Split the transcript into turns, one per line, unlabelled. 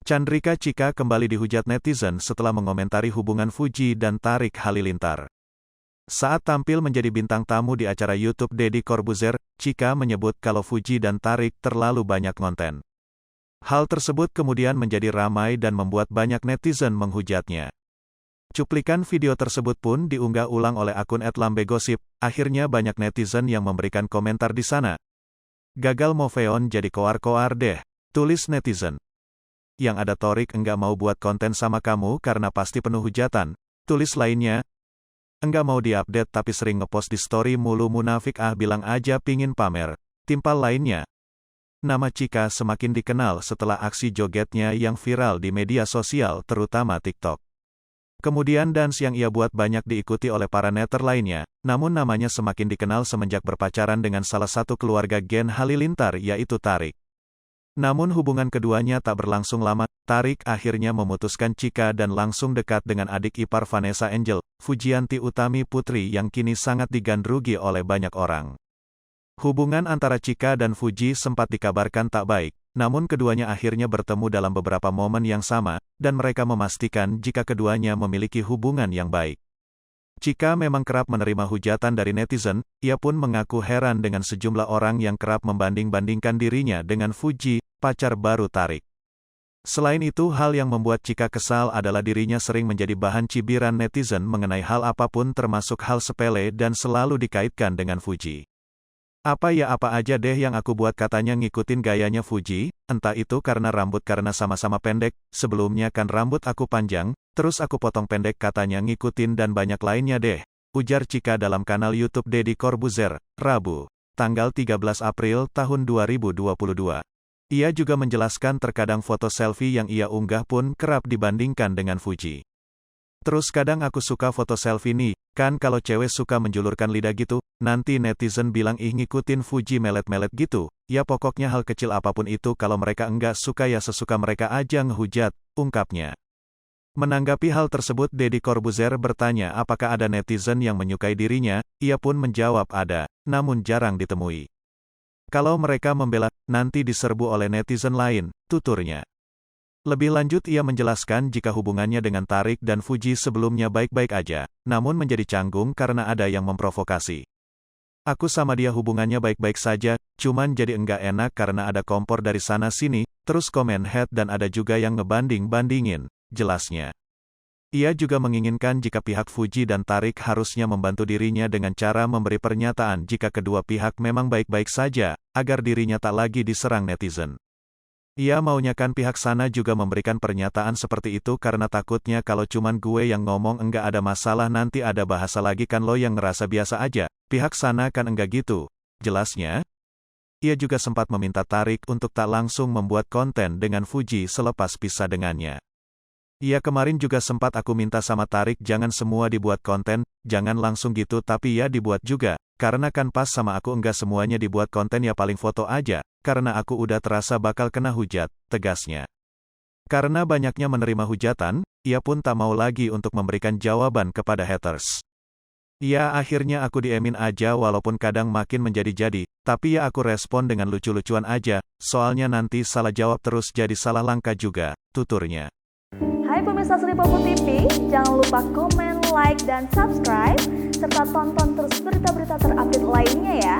Chandrika Chika kembali dihujat netizen setelah mengomentari hubungan Fuji dan Tarik Halilintar. Saat tampil menjadi bintang tamu di acara YouTube Deddy Corbuzier, Chika menyebut kalau Fuji dan Tarik terlalu banyak konten. Hal tersebut kemudian menjadi ramai dan membuat banyak netizen menghujatnya. Cuplikan video tersebut pun diunggah ulang oleh akun @lambegosip. Akhirnya banyak netizen yang memberikan komentar di sana. Gagal move on jadi koar-koar deh, tulis netizen. Yang ada Torik enggak mau buat konten sama kamu karena pasti penuh hujatan, tulis lainnya. Enggak mau diupdate tapi sering ngepost di story mulu munafik bilang aja pingin pamer, timpal lainnya. Nama Chika semakin dikenal setelah aksi jogetnya yang viral di media sosial terutama TikTok. Kemudian dance yang ia buat banyak diikuti oleh para netter lainnya, namun namanya semakin dikenal semenjak berpacaran dengan salah satu keluarga Gen Halilintar yaitu Tarik. Namun hubungan keduanya tak berlangsung lama, Tarik akhirnya memutuskan Chika dan langsung dekat dengan adik ipar Vanessa Angel, Fujianti Utami Putri yang kini sangat digandrungi oleh banyak orang. Hubungan antara Chika dan Fuji sempat dikabarkan tak baik, namun keduanya akhirnya bertemu dalam beberapa momen yang sama, dan mereka memastikan jika keduanya memiliki hubungan yang baik. Chika memang kerap menerima hujatan dari netizen, ia pun mengaku heran dengan sejumlah orang yang kerap membanding-bandingkan dirinya dengan Fuji, pacar baru Tarik. Selain itu hal yang membuat Chika kesal adalah dirinya sering menjadi bahan cibiran netizen mengenai hal apapun termasuk hal sepele dan selalu dikaitkan dengan Fuji. Apa aja deh yang aku buat katanya ngikutin gayanya Fuji, entah itu karena rambut karena sama-sama pendek, sebelumnya kan rambut aku panjang, terus aku potong pendek katanya ngikutin dan banyak lainnya deh, ujar Chika dalam kanal YouTube Deddy Corbuzier, Rabu, tanggal 13 April tahun 2022. Ia juga menjelaskan terkadang foto selfie yang ia unggah pun kerap dibandingkan dengan Fuji. Terus kadang aku suka foto selfie nih, kan kalau cewek suka menjulurkan lidah gitu, nanti netizen bilang ngikutin Fuji melet-melet gitu, ya pokoknya hal kecil apapun itu kalau mereka enggak suka ya sesuka mereka aja ngehujat, ungkapnya. Menanggapi hal tersebut Deddy Corbuzier bertanya apakah ada netizen yang menyukai dirinya, ia pun menjawab ada, namun jarang ditemui. Kalau mereka membela, nanti diserbu oleh netizen lain, tuturnya. Lebih lanjut ia menjelaskan jika hubungannya dengan Tarik dan Fuji sebelumnya baik-baik aja, namun menjadi canggung karena ada yang memprovokasi. Aku sama dia hubungannya baik-baik saja, cuman jadi enggak enak karena ada kompor dari sana-sini, terus komen head dan ada juga yang ngebanding-bandingin, jelasnya. Ia juga menginginkan jika pihak Fuji dan Tarik harusnya membantu dirinya dengan cara memberi pernyataan jika kedua pihak memang baik-baik saja, agar dirinya tak lagi diserang netizen. Ia maunya kan pihak sana juga memberikan pernyataan seperti itu karena takutnya kalau cuman gue yang ngomong enggak ada masalah nanti ada bahasa lagi kan lo yang ngerasa biasa aja, pihak sana kan enggak gitu, jelasnya. Ia juga sempat meminta Tarik untuk tak langsung membuat konten dengan Fuji selepas pisah dengannya. Ia kemarin juga sempat aku minta sama Tarik jangan semua dibuat konten, jangan langsung gitu tapi ya dibuat juga, karena kan pas sama aku enggak semuanya dibuat konten ya paling foto aja, karena aku udah terasa bakal kena hujat, tegasnya. Karena banyaknya menerima hujatan, ia pun tak mau lagi untuk memberikan jawaban kepada haters. Ya akhirnya aku diemin aja walaupun kadang makin menjadi-jadi, tapi ya aku respon dengan lucu-lucuan aja, soalnya nanti salah jawab terus jadi salah langkah juga, tuturnya.
Hai pemirsa Sri Popo TV, jangan lupa komen, like, dan subscribe, serta tonton terus berita-berita terupdate lainnya ya.